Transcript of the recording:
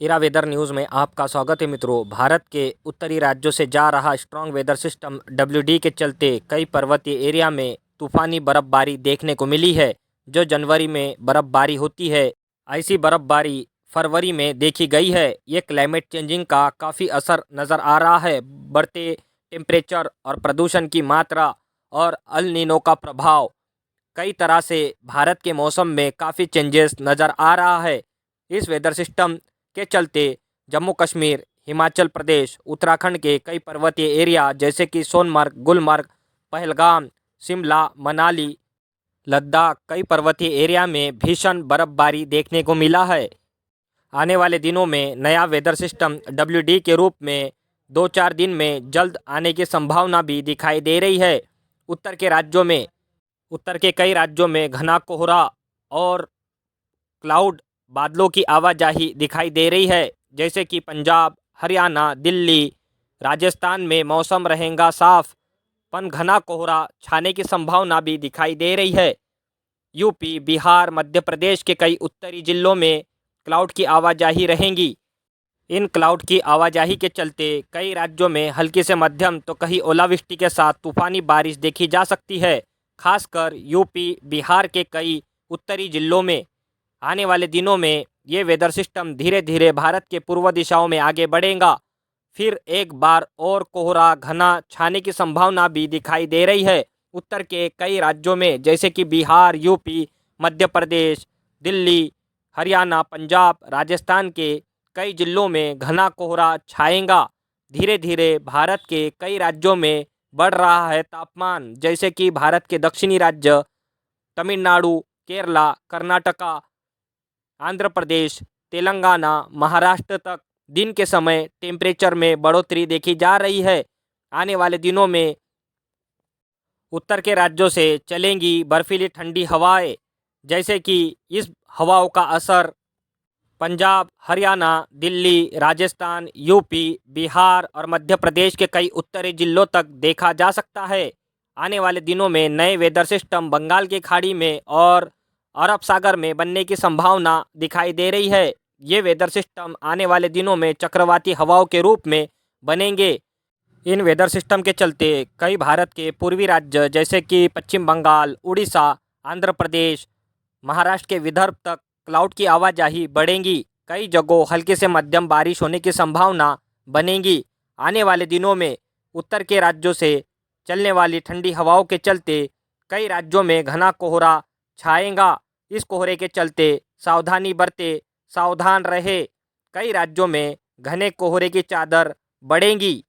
इरा weather news में आपका स्वागत है मित्रों। भारत के उत्तरी राज्यों से जा रहा स्ट्रॉन्ग वेदर सिस्टम WD के चलते कई पर्वतीय एरिया में तूफानी बर्फबारी देखने को मिली है। जो जनवरी में बर्फबारी होती है, ऐसी बर्फबारी फरवरी में देखी गई है। ये क्लाइमेट चेंजिंग का काफ़ी असर नज़र आ रहा है। बढ़ते टेम्परेचर और प्रदूषण की मात्रा और अल नीनो का प्रभाव कई तरह से भारत के मौसम में काफ़ी चेंजेस नज़र आ रहा है। इस वेदर सिस्टम के चलते जम्मू कश्मीर, हिमाचल प्रदेश, उत्तराखंड के कई पर्वतीय एरिया जैसे कि सोनमर्ग, गुलमर्ग, पहलगाम, शिमला, मनाली, लद्दाख, कई पर्वतीय एरिया में भीषण बर्फबारी देखने को मिला है। आने वाले दिनों में नया वेदर सिस्टम WD के रूप में 2-4 दिन में जल्द आने की संभावना भी दिखाई दे रही है। उत्तर के कई राज्यों में घना कोहरा और क्लाउड बादलों की आवाजाही दिखाई दे रही है। जैसे कि पंजाब, हरियाणा, दिल्ली, राजस्थान में मौसम रहेगा साफ, पर घना कोहरा छाने की संभावना भी दिखाई दे रही है। यूपी, बिहार, मध्य प्रदेश के कई उत्तरी जिलों में क्लाउड की आवाजाही रहेंगी। इन क्लाउड की आवाजाही के चलते कई राज्यों में हल्की से मध्यम तो कहीं ओलावृष्टि के साथ तूफानी बारिश देखी जा सकती है। खासकर यूपी, बिहार के कई उत्तरी जिलों में आने वाले दिनों में ये वेदर सिस्टम धीरे धीरे भारत के पूर्व दिशाओं में आगे बढ़ेगा। फिर एक बार और कोहरा घना छाने की संभावना भी दिखाई दे रही है। उत्तर के कई राज्यों में जैसे कि बिहार, यूपी, मध्य प्रदेश, दिल्ली, हरियाणा, पंजाब, राजस्थान के कई जिलों में घना कोहरा छाएगा। धीरे धीरे भारत के कई राज्यों में बढ़ रहा है तापमान, जैसे कि भारत के दक्षिणी राज्य तमिलनाडु, केरला, कर्नाटका, आंध्र प्रदेश, तेलंगाना, महाराष्ट्र तक दिन के समय टेम्परेचर में बढ़ोतरी देखी जा रही है। आने वाले दिनों में उत्तर के राज्यों से चलेंगी बर्फीली ठंडी हवाएं, जैसे कि इस हवाओं का असर पंजाब, हरियाणा, दिल्ली, राजस्थान, यूपी, बिहार और मध्य प्रदेश के कई उत्तरी जिलों तक देखा जा सकता है। आने वाले दिनों में नए वेदर सिस्टम बंगाल की खाड़ी में और अरब सागर में बनने की संभावना दिखाई दे रही है। ये वेदर सिस्टम आने वाले दिनों में चक्रवाती हवाओं के रूप में बनेंगे। इन वेदर सिस्टम के चलते कई भारत के पूर्वी राज्य जैसे कि पश्चिम बंगाल, उड़ीसा, आंध्र प्रदेश, महाराष्ट्र के विदर्भ तक क्लाउड की आवाजाही बढ़ेंगी। कई जगहों हल्की से मध्यम बारिश होने की संभावना बनेगी। आने वाले दिनों में उत्तर के राज्यों से चलने वाली ठंडी हवाओं के चलते कई राज्यों में घना कोहरा छाएगा। इस कोहरे के चलते सावधानी बरते, सावधान रहे। कई राज्यों में घने कोहरे की चादर बढ़ेगी।